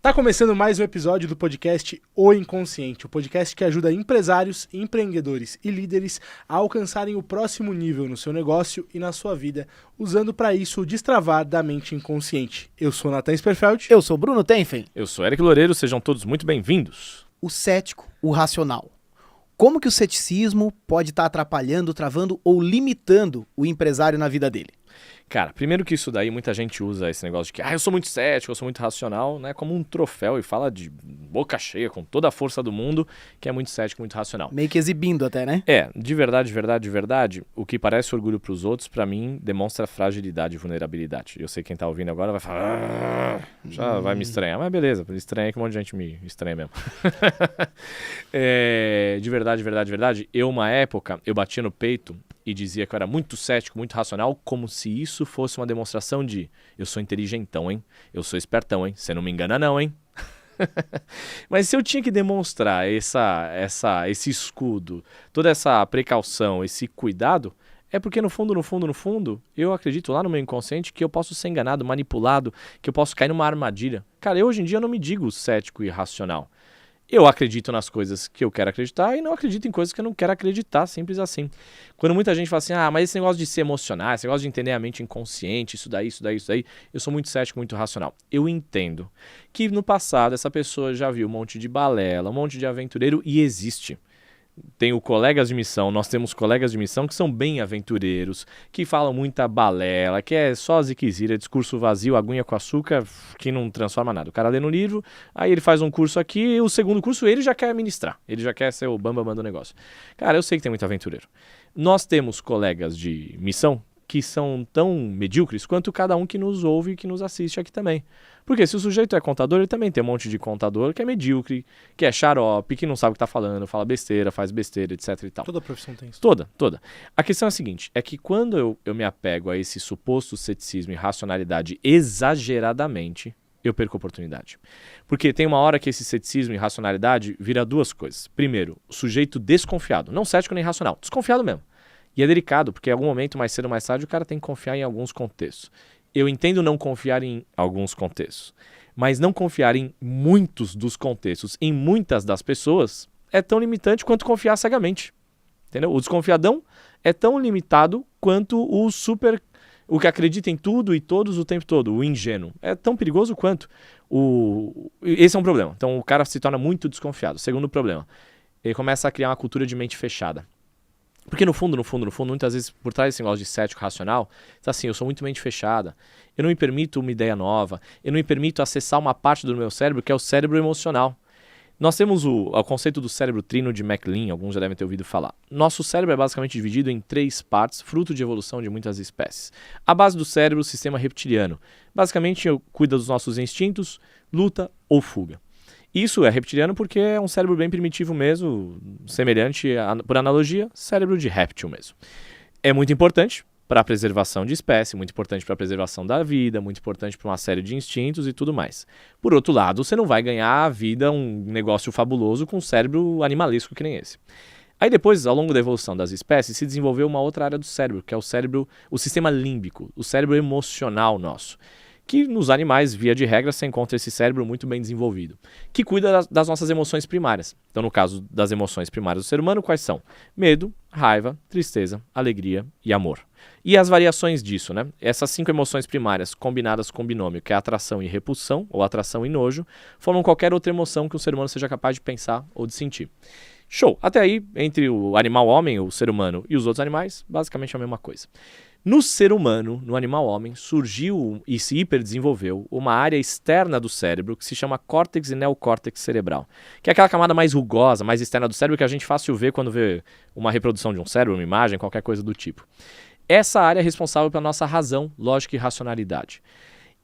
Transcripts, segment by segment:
Tá começando mais um episódio do podcast O Inconsciente, o podcast que ajuda empresários, empreendedores e líderes a alcançarem o próximo nível no seu negócio e na sua vida, usando para isso o destravar da mente inconsciente. Eu sou Nathan Sperfeld. Eu sou Bruno Tenfen. Eu sou Eric Loureiro, sejam todos muito bem-vindos. O cético, o racional. Como que o ceticismo pode estar atrapalhando, travando ou limitando o empresário na vida dele? Cara, primeiro que isso daí, muita gente usa esse negócio de que eu sou muito cético, eu sou muito racional, né, como um troféu e fala de boca cheia, com toda a força do mundo, que é muito cético, muito racional. Meio que exibindo até, né? De verdade, o que parece orgulho pros outros, pra mim, demonstra fragilidade e vulnerabilidade. Eu sei quem tá ouvindo agora vai falar, já vai me estranhar, mas beleza, estranha que um monte de gente me estranha mesmo. De verdade, uma época, eu batia no peito e dizia que eu era muito cético, muito racional, como se isso fosse uma demonstração de eu sou inteligentão, hein? Eu sou espertão, hein? Você não me engana não, hein? Mas se eu tinha que demonstrar esse escudo, toda essa precaução, esse cuidado, é porque no fundo, eu acredito lá no meu inconsciente que eu posso ser enganado, manipulado, que eu posso cair numa armadilha. Cara, hoje em dia eu não me digo cético e racional. Eu acredito nas coisas que eu quero acreditar e não acredito em coisas que eu não quero acreditar, simples assim. Quando muita gente fala assim, mas esse negócio de se emocionar, esse negócio de entender a mente inconsciente, isso daí, eu sou muito cético, muito racional. Eu entendo que no passado essa pessoa já viu um monte de balela, um monte de aventureiro e existe. Tenho colegas de missão, nós temos colegas de missão que são bem aventureiros, que falam muita balela, que é só ziquezira, discurso vazio, aguinha com açúcar, que não transforma nada. O cara lê no livro, aí ele faz um curso aqui, e o segundo curso ele já quer ministrar, ele já quer ser o bambambam do negócio. Cara, eu sei que tem muito aventureiro. Nós temos colegas de missão que são tão medíocres quanto cada um que nos ouve e que nos assiste aqui também. Porque se o sujeito é contador, ele também tem um monte de contador que é medíocre, que é xarope, que não sabe o que está falando, fala besteira, faz besteira, etc e tal. Toda profissão tem isso. Toda. A questão é a seguinte, é que quando eu me apego a esse suposto ceticismo e racionalidade exageradamente, eu perco a oportunidade. Porque tem uma hora que esse ceticismo e racionalidade vira duas coisas. Primeiro, o sujeito desconfiado, não cético nem racional, desconfiado mesmo. E é delicado, porque em algum momento, mais cedo ou mais tarde, o cara tem que confiar em alguns contextos. Eu entendo não confiar em alguns contextos, mas não confiar em muitos dos contextos, em muitas das pessoas, é tão limitante quanto confiar cegamente. Entendeu? O desconfiadão é tão limitado quanto o que acredita em tudo e todos o tempo todo, o ingênuo. É tão perigoso quanto. Esse é um problema. Então o cara se torna muito desconfiado. Segundo problema, ele começa a criar uma cultura de mente fechada. Porque no fundo, muitas vezes, por trás desse negócio de cético racional, está assim, eu sou muito mente fechada, eu não me permito uma ideia nova, eu não me permito acessar uma parte do meu cérebro que é o cérebro emocional. Nós temos o conceito do cérebro trino de MacLean, alguns já devem ter ouvido falar. Nosso cérebro é basicamente dividido em 3 partes, fruto de evolução de muitas espécies. A base do cérebro, o sistema reptiliano. Basicamente, cuida dos nossos instintos, luta ou fuga. Isso é reptiliano porque é um cérebro bem primitivo mesmo, semelhante, por analogia, cérebro de réptil mesmo. É muito importante para a preservação de espécie, muito importante para a preservação da vida, muito importante para uma série de instintos e tudo mais. Por outro lado, você não vai ganhar a vida um negócio fabuloso com um cérebro animalesco que nem esse. Aí depois, ao longo da evolução das espécies, se desenvolveu uma outra área do cérebro, que é o sistema límbico, o cérebro emocional nosso. Que nos animais, via de regra, você encontra esse cérebro muito bem desenvolvido, que cuida das nossas emoções primárias. Então, no caso das emoções primárias do ser humano, quais são? Medo, raiva, tristeza, alegria e amor. E as variações disso, né? Essas 5 emoções primárias combinadas com o binômio, que é atração e repulsão, ou atração e nojo, formam qualquer outra emoção que o ser humano seja capaz de pensar ou de sentir. Show! Até aí, entre o animal homem, o ser humano, e os outros animais, basicamente é a mesma coisa. No ser humano, no animal homem, surgiu e se hiperdesenvolveu uma área externa do cérebro que se chama córtex e neocórtex cerebral, que é aquela camada mais rugosa, mais externa do cérebro que a gente fácil vê quando vê uma reprodução de um cérebro, uma imagem, qualquer coisa do tipo. Essa área é responsável pela nossa razão, lógica e racionalidade.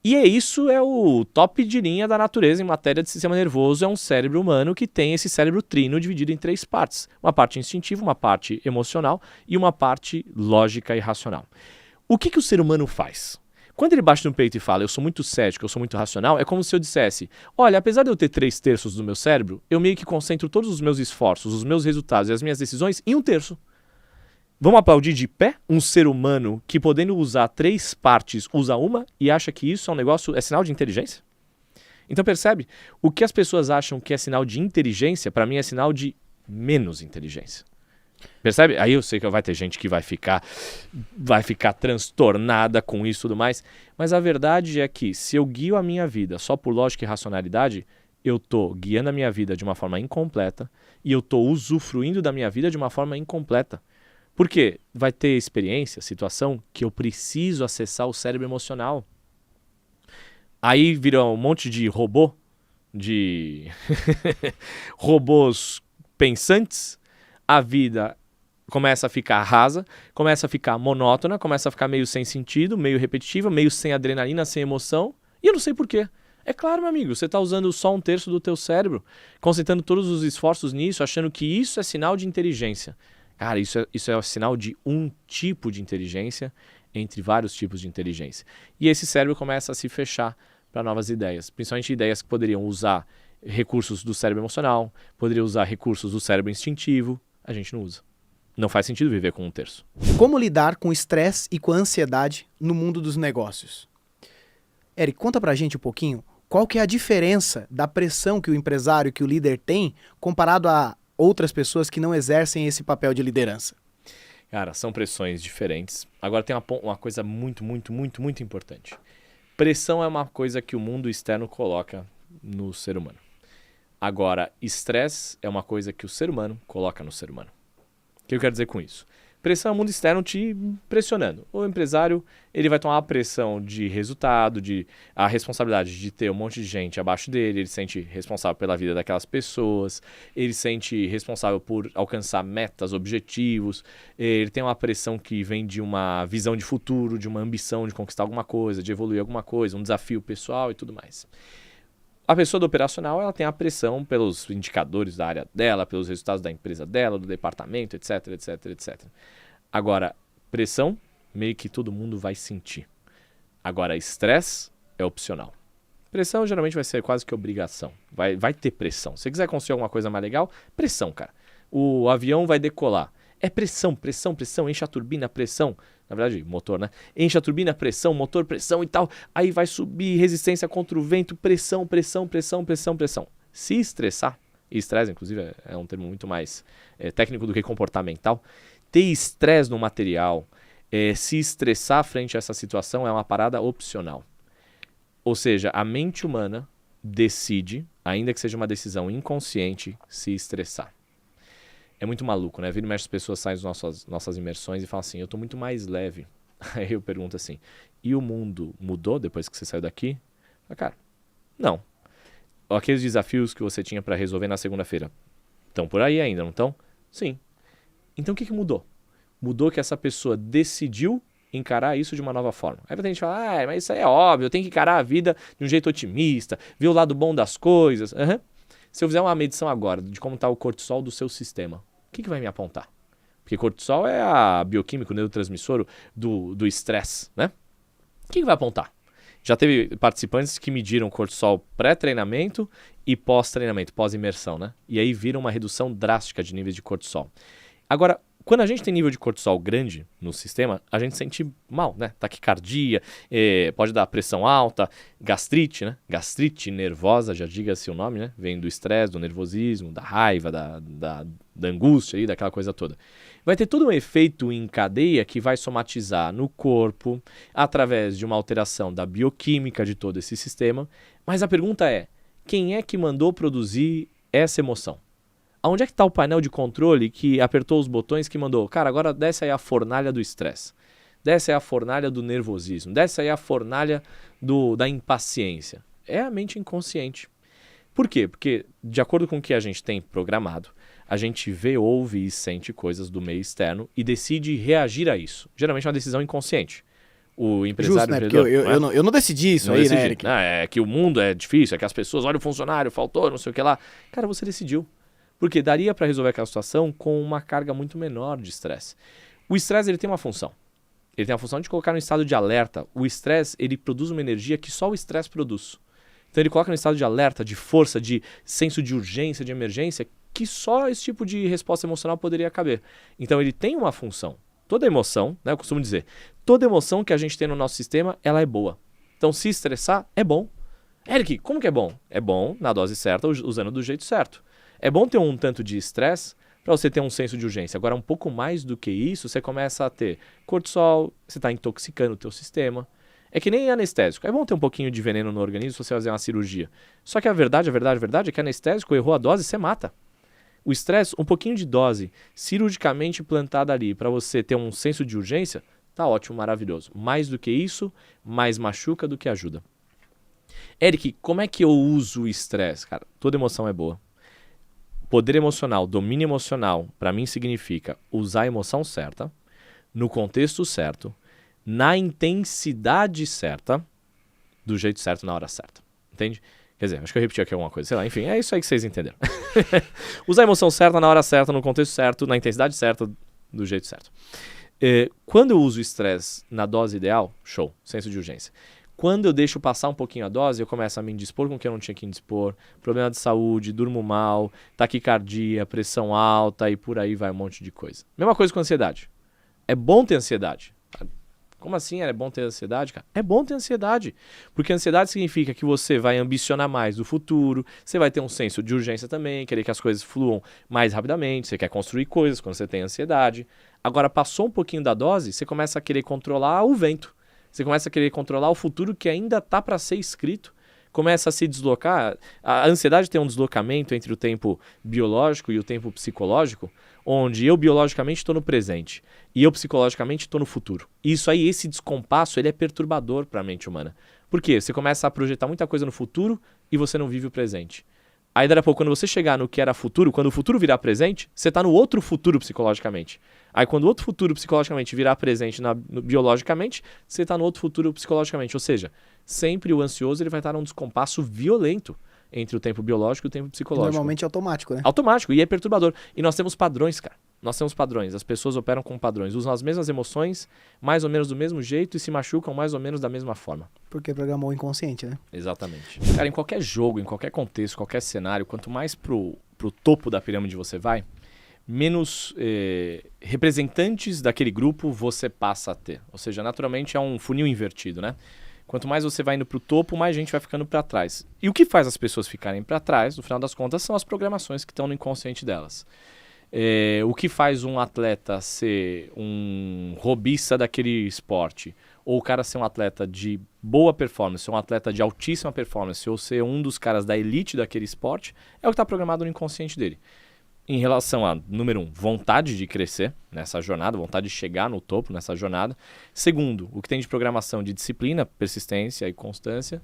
E isso é o top de linha da natureza em matéria de sistema nervoso, é um cérebro humano que tem esse cérebro trino dividido em 3 partes. Uma parte instintiva, uma parte emocional e uma parte lógica e racional. O que o ser humano faz? Quando ele bate no peito e fala, eu sou muito cético, eu sou muito racional, é como se eu dissesse, olha, apesar de eu ter 3/3 do meu cérebro, eu meio que concentro todos os meus esforços, os meus resultados e as minhas decisões em 1/3. Vamos aplaudir de pé um ser humano que, podendo usar 3 partes, usa uma e acha que isso é um negócio, é sinal de inteligência? Então percebe? O que as pessoas acham que é sinal de inteligência, para mim é sinal de menos inteligência. Percebe? Aí eu sei que vai ter gente que vai ficar transtornada com isso e tudo mais, mas a verdade é que se eu guio a minha vida só por lógica e racionalidade, eu estou guiando a minha vida de uma forma incompleta e eu estou usufruindo da minha vida de uma forma incompleta. Porque vai ter experiência, situação, que eu preciso acessar o cérebro emocional. Aí vira um monte de robô, de robôs pensantes, a vida começa a ficar rasa, começa a ficar monótona, começa a ficar meio sem sentido, meio repetitiva, meio sem adrenalina, sem emoção, e eu não sei porquê. É claro, meu amigo, você está usando só 1/3 do teu cérebro, concentrando todos os esforços nisso, achando que isso é sinal de inteligência. Cara, isso é sinal de um tipo de inteligência entre vários tipos de inteligência. E esse cérebro começa a se fechar para novas ideias, principalmente ideias que poderiam usar recursos do cérebro emocional, poderiam usar recursos do cérebro instintivo. A gente não usa. Não faz sentido viver com 1/3. Como lidar com o estresse e com a ansiedade no mundo dos negócios? Eric, conta pra gente um pouquinho qual que é a diferença da pressão que o empresário, que o líder tem, comparado a outras pessoas que não exercem esse papel de liderança. Cara, são pressões diferentes. Agora tem uma coisa muito importante. Pressão é uma coisa que o mundo externo coloca no ser humano. Agora, estresse é uma coisa que o ser humano coloca no ser humano. O que eu quero dizer com isso? Pressão é o mundo externo te pressionando. O empresário, ele vai tomar a pressão de resultado, a responsabilidade de ter um monte de gente abaixo dele, ele se sente responsável pela vida daquelas pessoas, ele se sente responsável por alcançar metas, objetivos, ele tem uma pressão que vem de uma visão de futuro, de uma ambição de conquistar alguma coisa, de evoluir alguma coisa, um desafio pessoal e tudo mais. A pessoa do operacional, ela tem a pressão pelos indicadores da área dela, pelos resultados da empresa dela, do departamento, etc. Agora, pressão, meio que todo mundo vai sentir. Agora, estresse é opcional. Pressão geralmente vai ser quase que obrigação. Vai ter pressão. Se você quiser conseguir alguma coisa mais legal, pressão, cara. O avião vai decolar. É pressão, enche a turbina, pressão. Na verdade, motor, né? Enche a turbina, pressão, motor, pressão e tal. Aí vai subir resistência contra o vento, pressão. Se estressar, e estresse, inclusive, é um termo muito mais técnico do que comportamental. Ter estresse no material, se estressar frente a essa situação é uma parada opcional. Ou seja, a mente humana decide, ainda que seja uma decisão inconsciente, se estressar. É muito maluco, né? Vira e mexe, as pessoas saem das nossas imersões e falam assim, eu tô muito mais leve. Aí eu pergunto assim, e o mundo mudou depois que você saiu daqui? Cara, não. Aqueles desafios que você tinha para resolver na segunda-feira, estão por aí ainda, não estão? Sim. Então o que mudou? Mudou que essa pessoa decidiu encarar isso de uma nova forma. Aí tem gente que fala, mas isso aí é óbvio, eu tenho que encarar a vida de um jeito otimista, ver o lado bom das coisas. Se eu fizer uma medição agora de como está o cortisol do seu sistema, o que vai me apontar? Porque cortisol é a bioquímica, o neurotransmissor do estresse, né? O que vai apontar? Já teve participantes que mediram cortisol pré-treinamento e pós-treinamento, pós-imersão, né? E aí viram uma redução drástica de níveis de cortisol. Agora, quando a gente tem nível de cortisol grande no sistema, a gente sente mal, né? Taquicardia, pode dar pressão alta, gastrite, né? Gastrite nervosa, já diga-se o nome, né? Vem do estresse, do nervosismo, da raiva, da angústia, aí, daquela coisa toda. Vai ter todo um efeito em cadeia que vai somatizar no corpo, através de uma alteração da bioquímica de todo esse sistema. Mas a pergunta é, quem é que mandou produzir essa emoção? Aonde é que está o painel de controle que apertou os botões que mandou? Cara, agora desce aí a fornalha do estresse. Desce aí a fornalha do nervosismo. Desce aí a fornalha da impaciência. É a mente inconsciente. Por quê? Porque, de acordo com o que a gente tem programado, a gente vê, ouve e sente coisas do meio externo e decide reagir a isso. Geralmente é uma decisão inconsciente. O empresário... Justo, né? Porque eu não decidi isso aí, né, Eric? É que o mundo é difícil, é que as pessoas, olha o funcionário, faltou, não sei o que lá. Cara, você decidiu. Porque daria para resolver aquela situação com uma carga muito menor de estresse. O estresse ele tem uma função. Ele tem a função de colocar no estado de alerta. O estresse ele produz uma energia que só o estresse produz. Então ele coloca no estado de alerta, de força, de senso de urgência, de emergência, que só esse tipo de resposta emocional poderia caber. Então ele tem uma função. Toda emoção, né, eu costumo dizer, toda emoção que a gente tem no nosso sistema, ela é boa. Então se estressar é bom. Eric, como que é bom? É bom na dose certa, usando do jeito certo. É bom ter um tanto de estresse para você ter um senso de urgência. Agora, um pouco mais do que isso, você começa a ter cortisol, você está intoxicando o teu sistema. É que nem anestésico. É bom ter um pouquinho de veneno no organismo se você fazer uma cirurgia. Só que a verdade é que anestésico, errou a dose, você mata. O estresse, um pouquinho de dose cirurgicamente plantada ali para você ter um senso de urgência, tá ótimo, maravilhoso. Mais do que isso, mais machuca do que ajuda. Eric, como é que eu uso o estresse? Cara, toda emoção é boa. Poder emocional, domínio emocional, para mim significa usar a emoção certa, no contexto certo, na intensidade certa, do jeito certo, na hora certa. Entende? Quer dizer, acho que eu repeti aqui alguma coisa. Sei lá, enfim, é isso aí que vocês entenderam. Usar a emoção certa, na hora certa, no contexto certo, na intensidade certa, do jeito certo. Quando eu uso o estresse na dose ideal, show, senso de urgência. Quando eu deixo passar um pouquinho a dose, eu começo a me indispor com o que eu não tinha que indispor, problema de saúde, durmo mal, taquicardia, pressão alta e por aí vai um monte de coisa. Mesma coisa com ansiedade. É bom ter ansiedade. Como assim é bom ter ansiedade, cara? É bom ter ansiedade, porque ansiedade significa que você vai ambicionar mais o futuro, você vai ter um senso de urgência também, querer que as coisas fluam mais rapidamente, você quer construir coisas quando você tem ansiedade. Agora, passou um pouquinho da dose, você começa a querer controlar o vento. Você começa a querer controlar o futuro que ainda está para ser escrito. Começa a se deslocar. A ansiedade tem um deslocamento entre o tempo biológico e o tempo psicológico, onde eu biologicamente estou no presente e eu psicologicamente estou no futuro. Isso aí, esse descompasso, ele é perturbador para a mente humana. Por quê? Você começa a projetar muita coisa no futuro e você não vive o presente. Aí, daqui a pouco, quando você chegar no que era futuro, quando o futuro virar presente, você está no outro futuro psicologicamente. Aí, quando o outro futuro psicologicamente virar presente biologicamente, você está no outro futuro psicologicamente. Ou seja, sempre o ansioso ele vai estar num descompasso violento entre o tempo biológico e o tempo psicológico. Normalmente é automático, né? Automático, e é perturbador. E nós temos padrões, cara. Nós temos padrões. As pessoas operam com padrões. Usam as mesmas emoções, mais ou menos do mesmo jeito, e se machucam mais ou menos da mesma forma. Porque programou o inconsciente, né? Exatamente. Cara, em qualquer jogo, em qualquer contexto, qualquer cenário, quanto mais pro topo da pirâmide você vai, menos representantes daquele grupo você passa a ter. Ou seja, naturalmente é um funil invertido, né? Quanto mais você vai indo para o topo, mais gente vai ficando para trás. E o que faz as pessoas ficarem para trás, no final das contas, são as programações que estão no inconsciente delas. O que faz um atleta ser um robista daquele esporte, ou o cara ser um atleta de boa performance, um atleta de altíssima performance, ou ser um dos caras da elite daquele esporte, é o que está programado no inconsciente dele. Em relação a, número 1, vontade de crescer nessa jornada, vontade de chegar no topo nessa jornada. Segundo, o que tem de programação de disciplina, persistência e constância.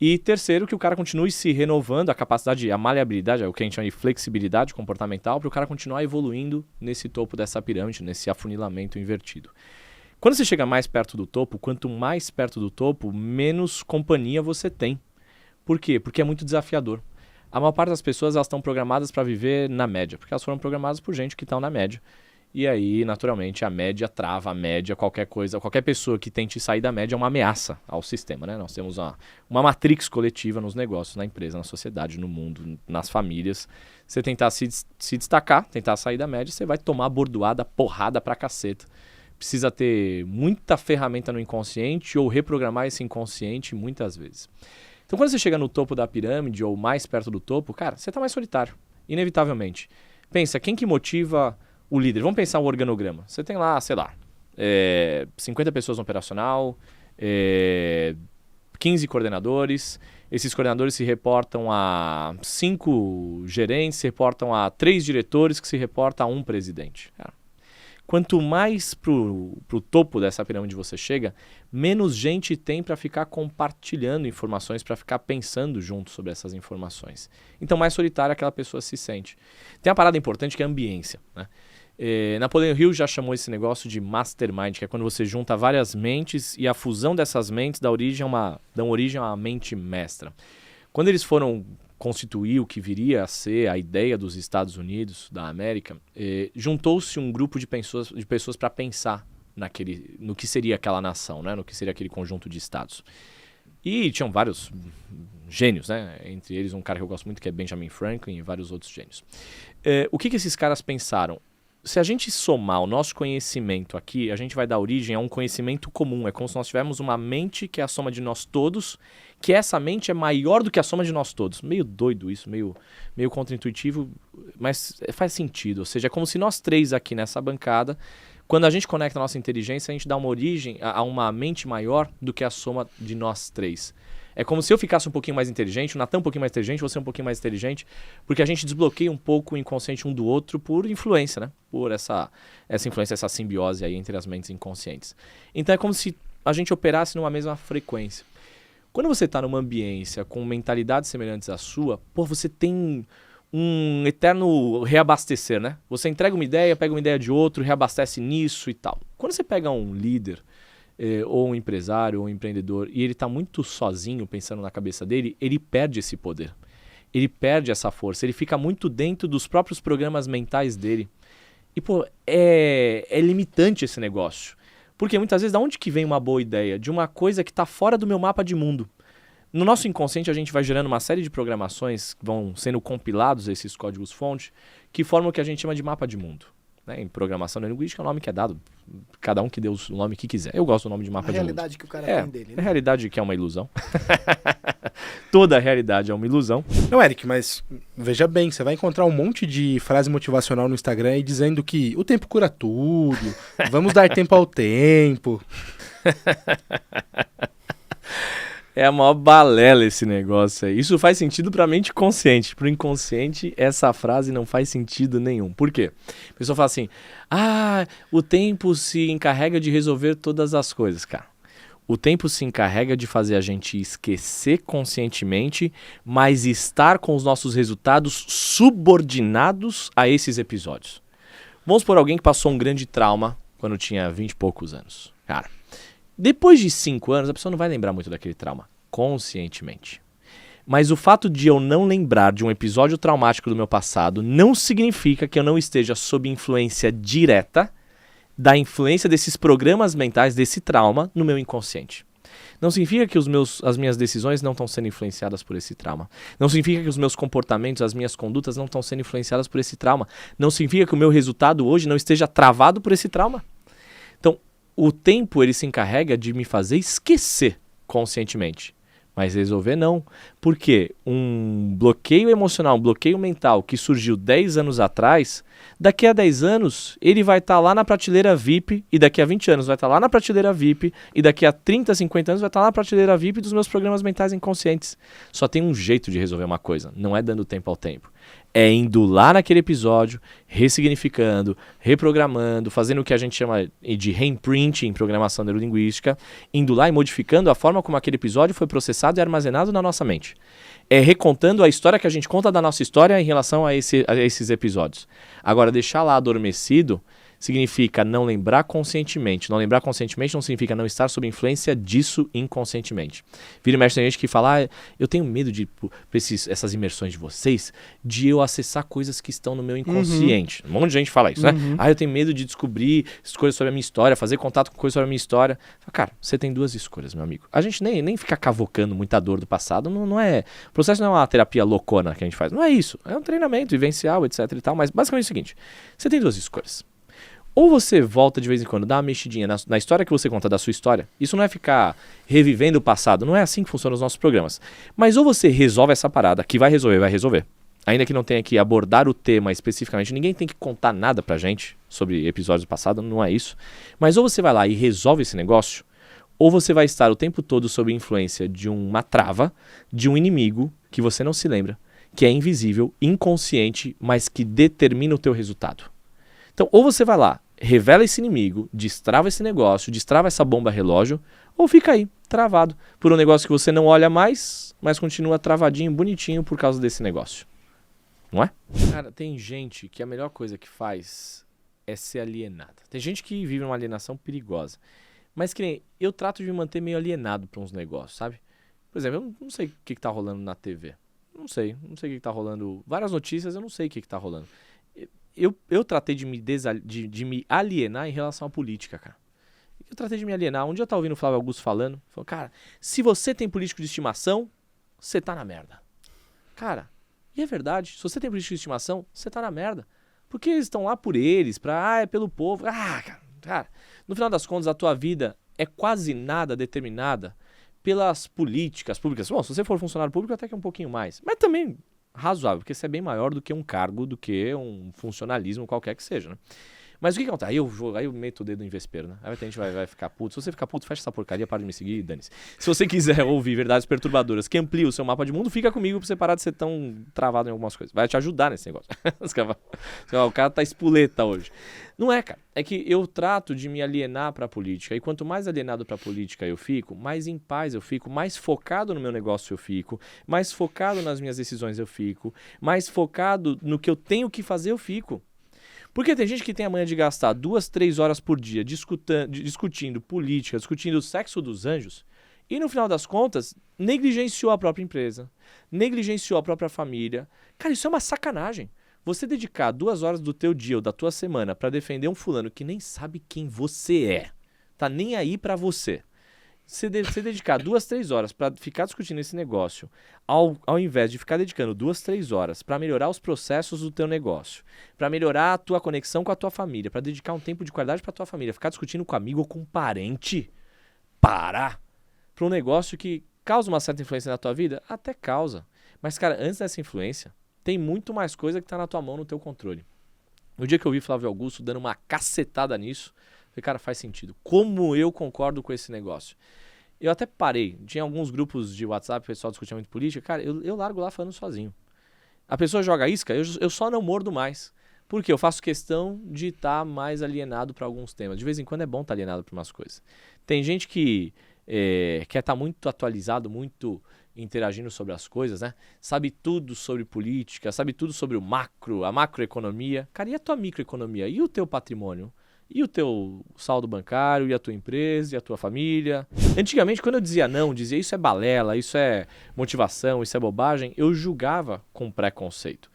E terceiro, que o cara continue se renovando, a capacidade, a maleabilidade, o que a gente chama de flexibilidade comportamental, para o cara continuar evoluindo nesse topo dessa pirâmide, nesse afunilamento invertido. Quando você chega mais perto do topo, quanto mais perto do topo, menos companhia você tem. Por quê? Porque é muito desafiador. A maior parte das pessoas elas estão programadas para viver na média, porque elas foram programadas por gente que estão na média. E aí, naturalmente, a média trava, a média, qualquer coisa, qualquer pessoa que tente sair da média é uma ameaça ao sistema, né? Nós temos uma matrix coletiva nos negócios, na empresa, na sociedade, no mundo, nas famílias. Você tentar se destacar, tentar sair da média, você vai tomar bordoada, porrada pra caceta. Precisa ter muita ferramenta no inconsciente ou reprogramar esse inconsciente muitas vezes. Então, quando você chega no topo da pirâmide ou mais perto do topo, cara, você está mais solitário, inevitavelmente. Pensa, quem que motiva o líder? Vamos pensar o organograma. Você tem lá, sei lá, 50 pessoas no operacional, 15 coordenadores. Esses coordenadores se reportam a 5 gerentes, se reportam a 3 diretores, que se reportam a 1 presidente. Cara, quanto mais pro topo dessa pirâmide você chega, menos gente tem para ficar compartilhando informações, para ficar pensando junto sobre essas informações. Então, mais solitária aquela pessoa se sente. Tem uma parada importante que é a ambiência, né? Napoleon Hill já chamou esse negócio de mastermind, que é quando você junta várias mentes e a fusão dessas mentes dão origem a uma mente mestra. Quando eles foram constituir o que viria a ser a ideia dos Estados Unidos, da América, juntou-se um grupo de pessoas para pensar no que seria aquela nação, né? No que seria aquele conjunto de estados. E tinham vários gênios, né? Entre eles um cara que eu gosto muito, que é Benjamin Franklin, e vários outros gênios. O que esses caras pensaram? se a gente somar o nosso conhecimento aqui, a gente vai dar origem a um conhecimento comum. É como se nós tivéssemos uma mente que é a soma de nós todos, que essa mente é maior do que a soma de nós todos. Meio doido isso, meio contraintuitivo, mas faz sentido. Ou seja, é como se nós três aqui nessa bancada, quando a gente conecta a nossa inteligência, a gente dá uma origem a uma mente maior do que a soma de nós três. É como se eu ficasse um pouquinho mais inteligente, o Natan um pouquinho mais inteligente, você um pouquinho mais inteligente, porque a gente desbloqueia um pouco o inconsciente um do outro por influência, né? Por essa influência, essa simbiose aí entre as mentes inconscientes. Então é como se a gente operasse numa mesma frequência. Quando você está numa ambiência com mentalidades semelhantes à sua, você tem um eterno reabastecer, né? Você entrega uma ideia, pega uma ideia de outro, reabastece nisso e tal. Quando você pega um líder, ou um empresário, ou um empreendedor, e ele está muito sozinho pensando na cabeça dele, ele perde esse poder. Ele perde essa força, ele fica muito dentro dos próprios programas mentais dele. E, é limitante esse negócio. Porque muitas vezes, de onde que vem uma boa ideia? De uma coisa que está fora do meu mapa de mundo. No nosso inconsciente, a gente vai gerando uma série de programações que vão sendo compilados, esses códigos-fonte, que formam o que a gente chama de mapa de mundo. Em programação neurolinguística é o nome que é dado, cada um que dê o nome que quiser. Eu gosto do nome de mapa de mundo. A realidade que o cara tem dele, né? A realidade que é uma ilusão. Toda a realidade é uma ilusão. Não, Eric, mas veja bem, você vai encontrar um monte de frase motivacional no Instagram aí dizendo que o tempo cura tudo, vamos dar tempo ao tempo. É a maior balela esse negócio aí. Isso faz sentido pra mente consciente. Pro inconsciente, essa frase não faz sentido nenhum. Por quê? A pessoa fala assim, o tempo se encarrega de resolver todas as coisas, cara. O tempo se encarrega de fazer a gente esquecer conscientemente, mas estar com os nossos resultados subordinados a esses episódios. Vamos por alguém que passou um grande trauma quando tinha 20 e poucos anos. Cara, depois de 5 anos, a pessoa não vai lembrar muito daquele trauma, conscientemente. Mas o fato de eu não lembrar de um episódio traumático do meu passado não significa que eu não esteja sob influência direta da influência desses programas mentais, desse trauma, no meu inconsciente. Não significa que as minhas decisões não estão sendo influenciadas por esse trauma. Não significa que os meus comportamentos, as minhas condutas não estão sendo influenciadas por esse trauma. Não significa que o meu resultado hoje não esteja travado por esse trauma. Então, o tempo ele se encarrega de me fazer esquecer conscientemente, mas resolver não. Porque um bloqueio emocional, um bloqueio mental que surgiu 10 anos atrás, daqui a 10 anos ele vai estar lá na prateleira VIP, e daqui a 20 anos vai estar lá na prateleira VIP, e daqui a 30, 50 anos vai estar lá na prateleira VIP dos meus programas mentais inconscientes. Só tem um jeito de resolver uma coisa, não é dando tempo ao tempo. É indo lá naquele episódio, ressignificando, reprogramando, fazendo o que a gente chama de reimprint em programação neurolinguística, indo lá e modificando a forma como aquele episódio foi processado e armazenado na nossa mente. É recontando a história que a gente conta da nossa história em relação a esses episódios. Agora, deixar lá adormecido significa não lembrar conscientemente. Não lembrar conscientemente não significa não estar sob influência disso inconscientemente. Vira e mexe, tem gente que fala, eu tenho medo de, por essas imersões de vocês, de eu acessar coisas que estão no meu inconsciente. Um monte de gente fala isso, né? Eu tenho medo de descobrir coisas sobre a minha história, fazer contato com coisas sobre a minha história. Cara, você tem 2 escolhas, meu amigo. A gente nem fica cavocando muita dor do passado, não é... O processo não é uma terapia loucona que a gente faz. Não é isso. É um treinamento vivencial, etc e tal. Mas basicamente é o seguinte, você tem 2 escolhas. Ou você volta de vez em quando, dá uma mexidinha na história que você conta da sua história. Isso não é ficar revivendo o passado, não é assim que funcionam os nossos programas. Mas ou você resolve essa parada, que vai resolver. Ainda que não tenha que abordar o tema especificamente, ninguém tem que contar nada pra gente sobre episódios do passado, não é isso. Mas ou você vai lá e resolve esse negócio, ou você vai estar o tempo todo sob influência de uma trava, de um inimigo que você não se lembra, que é invisível, inconsciente, mas que determina o teu resultado. Então, ou você vai lá, revela esse inimigo, destrava esse negócio, destrava essa bomba relógio, ou fica aí, travado, por um negócio que você não olha mais, mas continua travadinho, bonitinho por causa desse negócio. Não é? Cara, tem gente que a melhor coisa que faz é ser alienada. Tem gente que vive uma alienação perigosa. Mas que nem eu trato de me manter meio alienado para uns negócios, sabe? Por exemplo, eu não sei o que tá rolando na TV. Não sei o que tá rolando. Várias notícias, eu não sei o que tá rolando. Eu tratei de me alienar em relação à política, cara. Eu tratei de me alienar. Um dia eu tava ouvindo o Flávio Augusto falando. Falou, cara, se você tem político de estimação, você tá na merda. Cara, e é verdade. Se você tem político de estimação, você tá na merda. Porque eles estão lá por eles, é pelo povo. Cara, no final das contas, a tua vida é quase nada determinada pelas políticas públicas. Bom, se você for funcionário público, até que é um pouquinho mais. Mas também razoável, porque você é bem maior do que um cargo, do que um funcionalismo qualquer que seja, né? Mas o que acontece? Aí eu meto o dedo em vespeiro, né? Aí a gente vai ficar puto. Se você ficar puto, fecha essa porcaria, para de me seguir e dane-se. Se você quiser ouvir verdades perturbadoras que ampliam o seu mapa de mundo, fica comigo pra você parar de ser tão travado em algumas coisas. Vai te ajudar nesse negócio. O cara tá espoleta hoje. Não é, cara. É que eu trato de me alienar pra política. E quanto mais alienado pra política eu fico, mais em paz eu fico, mais focado no meu negócio eu fico, mais focado nas minhas decisões eu fico, mais focado no que eu tenho que fazer eu fico. Porque tem gente que tem a manha de gastar 2, 3 horas por dia discutindo política, discutindo o sexo dos anjos, e no final das contas, negligenciou a própria empresa, negligenciou a própria família. Cara, isso é uma sacanagem. Você dedicar 2 horas do teu dia ou da tua semana para defender um fulano que nem sabe quem você é, tá nem aí pra você. Você dedicar 2, 3 horas para ficar discutindo esse negócio, ao invés de ficar dedicando 2, 3 horas para melhorar os processos do teu negócio, para melhorar a tua conexão com a tua família, para dedicar um tempo de qualidade para tua família, ficar discutindo com amigo ou com parente, para um negócio que causa uma certa influência na tua vida, até causa. Mas, cara, antes dessa influência, tem muito mais coisa que tá na tua mão, no teu controle. No dia que eu vi Flávio Augusto dando uma cacetada nisso, falei, cara, faz sentido. Como eu concordo com esse negócio? Eu até parei. Tinha alguns grupos de WhatsApp, o pessoal discutia muito política. Cara, eu largo lá falando sozinho. A pessoa joga isca, eu só não mordo mais. Porque eu faço questão de estar mais alienado para alguns temas. De vez em quando é bom estar alienado para umas coisas. Tem gente que quer estar muito atualizado, muito interagindo sobre as coisas, né? Sabe tudo sobre política, sabe tudo sobre o macro, a macroeconomia. Cara, e a tua microeconomia? E o teu patrimônio? E o teu saldo bancário, e a tua empresa, e a tua família? Antigamente, quando eu dizia não, dizia isso é balela, isso é motivação, isso é bobagem, eu julgava com preconceito.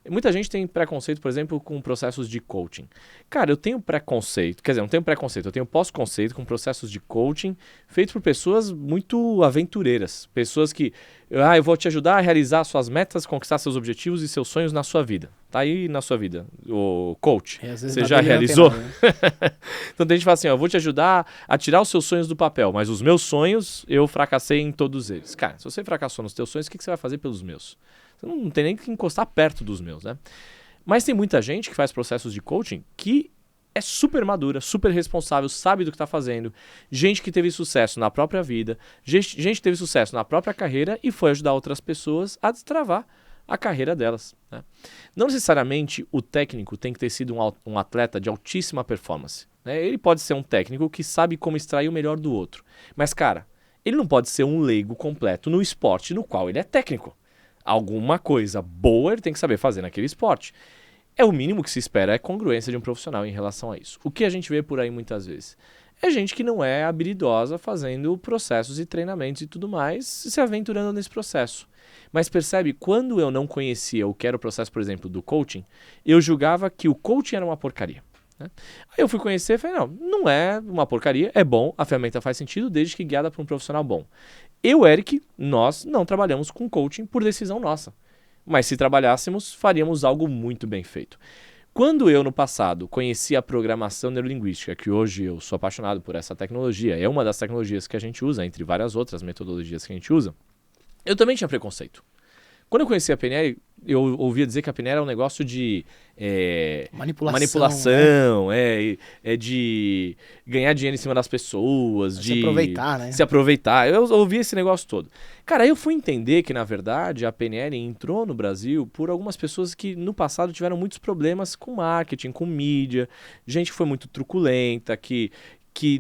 Muita gente tem preconceito, por exemplo, com processos de coaching. Cara, eu tenho preconceito, quer dizer, não tenho preconceito, eu tenho pós-conceito com processos de coaching feitos por pessoas muito aventureiras. Pessoas que, eu vou te ajudar a realizar suas metas, conquistar seus objetivos e seus sonhos na sua vida. Tá aí na sua vida, o coach. Você já realizou? Nada, né? Então tem gente que fala assim, eu vou te ajudar a tirar os seus sonhos do papel, mas os meus sonhos, eu fracassei em todos eles. Cara, se você fracassou nos teus sonhos, o que você vai fazer pelos meus? Você não tem nem que encostar perto dos meus, né? Mas tem muita gente que faz processos de coaching que é super madura, super responsável, sabe do que está fazendo. Gente que teve sucesso na própria vida, gente que teve sucesso na própria carreira e foi ajudar outras pessoas a destravar a carreira delas, né? Não necessariamente o técnico tem que ter sido um atleta de altíssima performance, né? Ele pode ser um técnico que sabe como extrair o melhor do outro. Mas, cara, ele não pode ser um leigo completo no esporte no qual ele é técnico. Alguma coisa boa ele tem que saber fazer naquele esporte. É o mínimo que se espera, é congruência de um profissional em relação a isso. O que a gente vê por aí muitas vezes é gente que não é habilidosa fazendo processos e treinamentos e tudo mais, se aventurando nesse processo. Mas percebe, quando eu não conhecia o que era o processo, por exemplo, do coaching, eu julgava que o coaching era uma porcaria, né? Aí eu fui conhecer e falei, não é uma porcaria, é bom, a ferramenta faz sentido desde que guiada por um profissional bom. Eu, Eric, nós não trabalhamos com coaching por decisão nossa. Mas se trabalhássemos, faríamos algo muito bem feito. Quando eu, no passado, conheci a programação neurolinguística, que hoje eu sou apaixonado por essa tecnologia, é uma das tecnologias que a gente usa, entre várias outras metodologias que a gente usa, eu também tinha preconceito. Quando eu conheci a PNL, eu ouvia dizer que a PNL é um negócio de manipulação, né? De ganhar dinheiro em cima das pessoas, de se aproveitar, né? Se aproveitar. Eu ouvi esse negócio todo. Cara, aí eu fui entender que, na verdade, a PNL entrou no Brasil por algumas pessoas que no passado tiveram muitos problemas com marketing, com mídia, gente que foi muito truculenta, que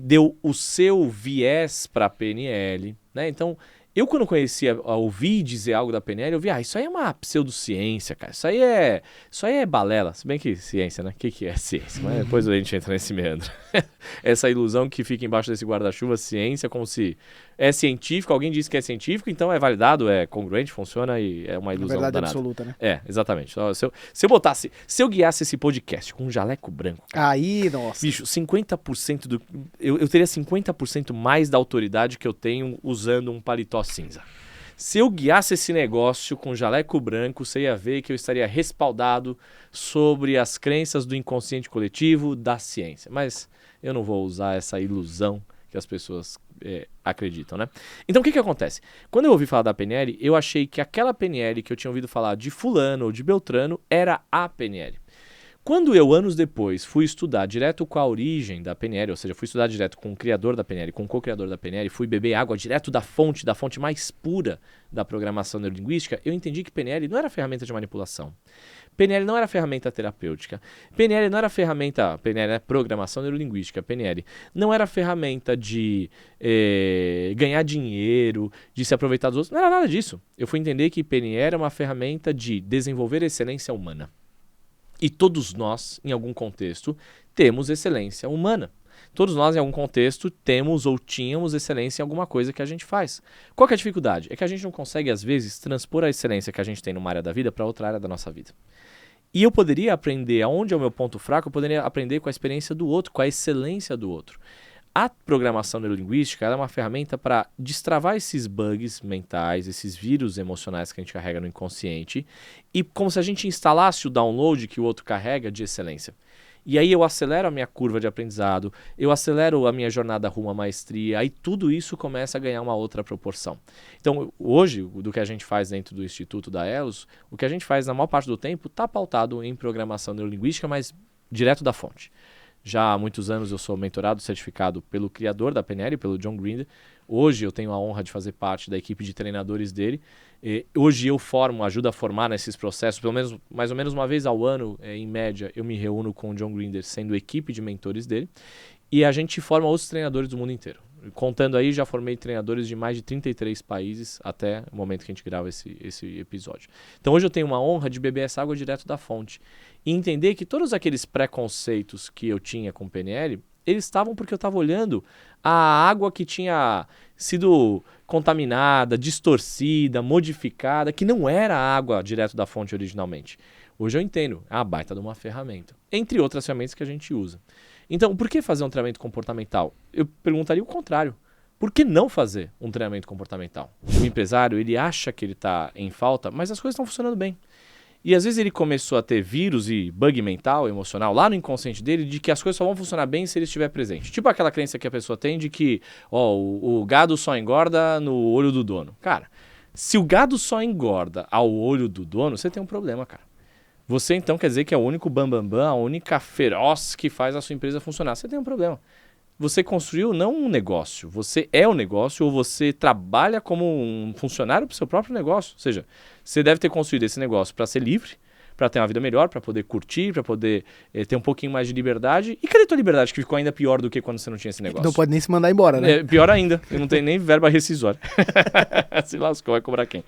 deu o seu viés para a PNL, né? Então, eu quando ouvi dizer algo da PNL, eu vi, isso aí é uma pseudociência, cara, isso aí é balela, se bem que ciência, né? O que é ciência? Mas depois a gente entra nesse meandro. Essa ilusão que fica embaixo desse guarda-chuva, ciência, como se é científico, alguém disse que é científico, então é validado, é congruente, funciona e é uma ilusão danada. Verdade absoluta, né? É, exatamente. Se eu guiasse esse podcast com um jaleco branco, cara, aí, nossa. Bicho, 50% eu teria 50% mais da autoridade que eu tenho usando um paletó cinza. Se eu guiasse esse negócio com jaleco branco, você ia ver que eu estaria respaldado sobre as crenças do inconsciente coletivo da ciência. Mas eu não vou usar essa ilusão que as pessoas acreditam, né? Então o que acontece? Quando eu ouvi falar da PNL, eu achei que aquela PNL que eu tinha ouvido falar de fulano ou de Beltrano era a PNL. Quando eu, anos depois, fui estudar direto com a origem da PNL, ou seja, fui estudar direto com o criador da PNL, com o co-criador da PNL, fui beber água direto da fonte mais pura da programação neurolinguística, eu entendi que PNL não era ferramenta de manipulação. PNL não era ferramenta terapêutica. PNL não era ferramenta... PNL é programação neurolinguística. PNL não era ferramenta de ganhar dinheiro, de se aproveitar dos outros. Não era nada disso. Eu fui entender que PNL era uma ferramenta de desenvolver excelência humana. E todos nós, em algum contexto, temos excelência humana. Todos nós, em algum contexto, temos ou tínhamos excelência em alguma coisa que a gente faz. Qual que é a dificuldade? É que a gente não consegue, às vezes, transpor a excelência que a gente tem numa área da vida para outra área da nossa vida. E eu poderia aprender aonde é o meu ponto fraco, eu poderia aprender com a experiência do outro, com a excelência do outro. A programação neurolinguística ela é uma ferramenta para destravar esses bugs mentais, esses vírus emocionais que a gente carrega no inconsciente, e como se a gente instalasse o download que o outro carrega de excelência. E aí eu acelero a minha curva de aprendizado, eu acelero a minha jornada rumo à maestria, aí tudo isso começa a ganhar uma outra proporção. Então, hoje, do que a gente faz dentro do Instituto da Elos, o que a gente faz na maior parte do tempo está pautado em programação neurolinguística, mas direto da fonte. Já há muitos anos eu sou mentorado, certificado pelo criador da PNL, pelo John Grinder. Hoje eu tenho a honra de fazer parte da equipe de treinadores dele. Hoje eu ajudo a formar nesses processos, pelo menos mais ou menos uma vez ao ano, em média, eu me reúno com o John Grinder, sendo equipe de mentores dele. E a gente forma outros treinadores do mundo inteiro. Contando aí, já formei treinadores de mais de 33 países até o momento que a gente grava esse episódio. Então hoje eu tenho uma honra de beber essa água direto da fonte e entender que todos aqueles preconceitos que eu tinha com o PNL, eles estavam porque eu estava olhando a água que tinha sido contaminada, distorcida, modificada, que não era a água direto da fonte originalmente. Hoje eu entendo, é uma baita de uma ferramenta, entre outras ferramentas que a gente usa. Então, por que fazer um treinamento comportamental? Eu perguntaria o contrário. Por que não fazer um treinamento comportamental? O empresário, ele acha que ele está em falta, mas as coisas estão funcionando bem. E às vezes ele começou a ter vírus e bug mental, emocional, lá no inconsciente dele, de que as coisas só vão funcionar bem se ele estiver presente. Tipo aquela crença que a pessoa tem de que o gado só engorda no olho do dono. Cara, se o gado só engorda ao olho do dono, você tem um problema, cara. Você então quer dizer que é o único bambambam, a única feroz que faz a sua empresa funcionar. Você tem um problema. Você construiu não um negócio, você é o negócio ou você trabalha como um funcionário para o seu próprio negócio. Ou seja, você deve ter construído esse negócio para ser livre, para ter uma vida melhor, para poder curtir, para poder ter um pouquinho mais de liberdade. E cadê a tua liberdade que ficou ainda pior do que quando você não tinha esse negócio? Não pode nem se mandar embora, né? Pior ainda, eu não tenho nem verba rescisória. Se lascou, vai cobrar quem?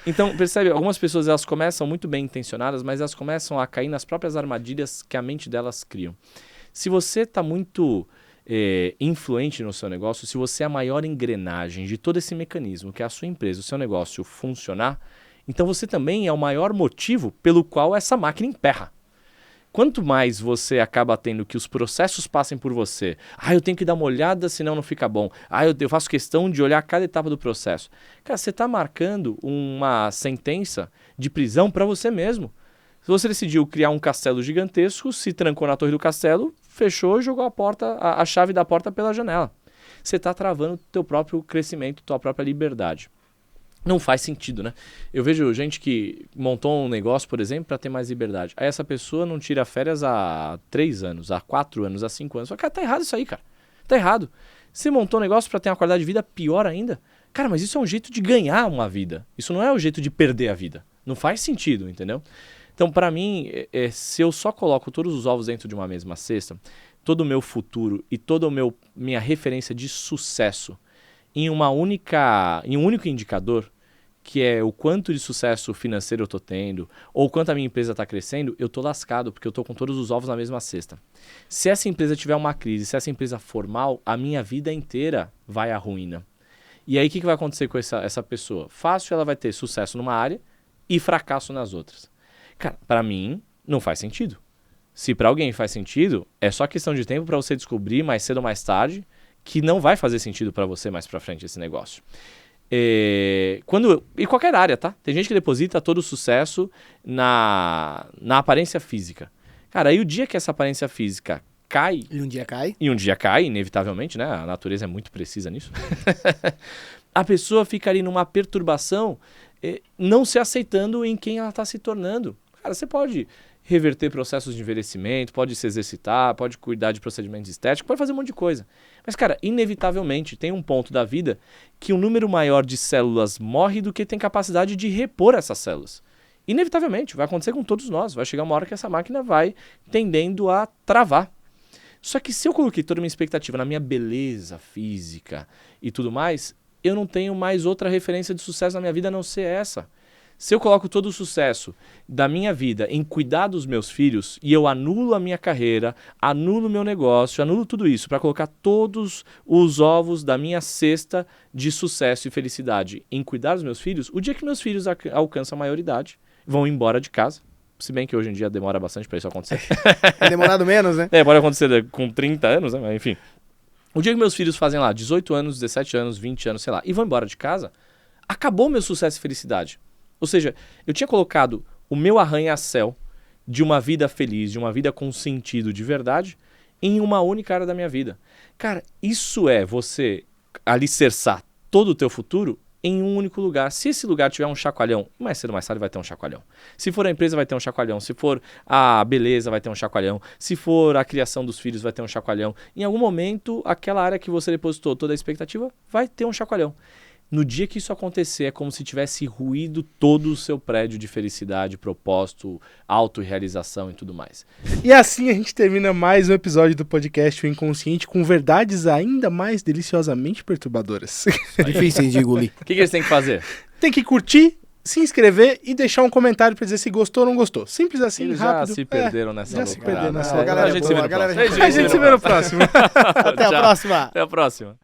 Então, percebe, algumas pessoas elas começam muito bem intencionadas, mas elas começam a cair nas próprias armadilhas que a mente delas criam. Se você está muito influente no seu negócio, se você é a maior engrenagem de todo esse mecanismo que é a sua empresa, o seu negócio funcionar, então você também é o maior motivo pelo qual essa máquina emperra. Quanto mais você acaba tendo que os processos passem por você, eu tenho que dar uma olhada, senão não fica bom, eu faço questão de olhar cada etapa do processo. Cara, você está marcando uma sentença de prisão para você mesmo. Se você decidiu criar um castelo gigantesco, se trancou na torre do castelo, fechou e jogou a chave da porta pela janela. Você está travando o teu próprio crescimento, tua própria liberdade. Não faz sentido, né? Eu vejo gente que montou um negócio, por exemplo, para ter mais liberdade. Aí essa pessoa não tira férias há 3 anos, há 4 anos, há 5 anos. Fala, cara, tá errado isso aí, cara. Tá errado. Você montou um negócio para ter uma qualidade de vida pior ainda? Cara, mas isso é um jeito de ganhar uma vida. Isso não é o jeito de perder a vida. Não faz sentido, entendeu? Então, para mim, se eu só coloco todos os ovos dentro de uma mesma cesta, todo o meu futuro e toda a minha referência de sucesso em um único indicador, que é o quanto de sucesso financeiro eu estou tendo, ou quanto a minha empresa está crescendo, eu estou lascado, porque eu estou com todos os ovos na mesma cesta. Se essa empresa tiver uma crise, se essa empresa for mal, a minha vida inteira vai à ruína. E aí o que vai acontecer com essa pessoa? Fácil, ela vai ter sucesso numa área e fracasso nas outras. Cara, para mim, não faz sentido. Se para alguém faz sentido, é só questão de tempo para você descobrir mais cedo ou mais tarde que não vai fazer sentido para você mais para frente esse negócio. E qualquer área, tá? Tem gente que deposita todo o sucesso na aparência física. Cara, aí o dia que essa aparência física cai... E um dia cai. E um dia cai, inevitavelmente, né? A natureza é muito precisa nisso. A pessoa fica ali numa perturbação, não se aceitando em quem ela está se tornando. Cara, você pode reverter processos de envelhecimento, pode se exercitar, pode cuidar de procedimentos estéticos, pode fazer um monte de coisa. Mas, cara, inevitavelmente tem um ponto da vida que um número maior de células morre do que tem capacidade de repor essas células. Inevitavelmente, vai acontecer com todos nós. Vai chegar uma hora que essa máquina vai tendendo a travar. Só que se eu coloquei toda a minha expectativa na minha beleza física e tudo mais, eu não tenho mais outra referência de sucesso na minha vida a não ser essa. Se eu coloco todo o sucesso da minha vida em cuidar dos meus filhos e eu anulo a minha carreira, anulo o meu negócio, anulo tudo isso para colocar todos os ovos da minha cesta de sucesso e felicidade em cuidar dos meus filhos, o dia que meus filhos alcançam a maioridade, vão embora de casa. Se bem que hoje em dia demora bastante para isso acontecer. É demorado menos, né? Pode acontecer com 30 anos, né? Mas enfim. O dia que meus filhos fazem lá 18 anos, 17 anos, 20 anos, sei lá, e vão embora de casa, acabou meu sucesso e felicidade. Ou seja, eu tinha colocado o meu arranha-céu de uma vida feliz, de uma vida com sentido de verdade, em uma única área da minha vida. Cara, isso é você alicerçar todo o teu futuro em um único lugar. Se esse lugar tiver um chacoalhão, mais cedo ou mais tarde vai ter um chacoalhão. Se for a empresa, vai ter um chacoalhão. Se for a beleza, vai ter um chacoalhão. Se for a criação dos filhos, vai ter um chacoalhão. Em algum momento, aquela área que você depositou toda a expectativa vai ter um chacoalhão. No dia que isso acontecer, é como se tivesse ruído todo o seu prédio de felicidade, propósito, autorrealização e tudo mais. E assim a gente termina mais um episódio do podcast O Inconsciente com verdades ainda mais deliciosamente perturbadoras. Difíceis de engolir. O que eles têm que fazer? Tem que curtir, se inscrever e deixar um comentário pra dizer se gostou ou não gostou. Simples assim, Eles rápido. já se perderam nessa já se loucura. perderam nessa Não, a galera A gente boa, se vê no a galera próximo. já- A gente se vê no próximo. Até a Tchau. próxima. Até a próxima.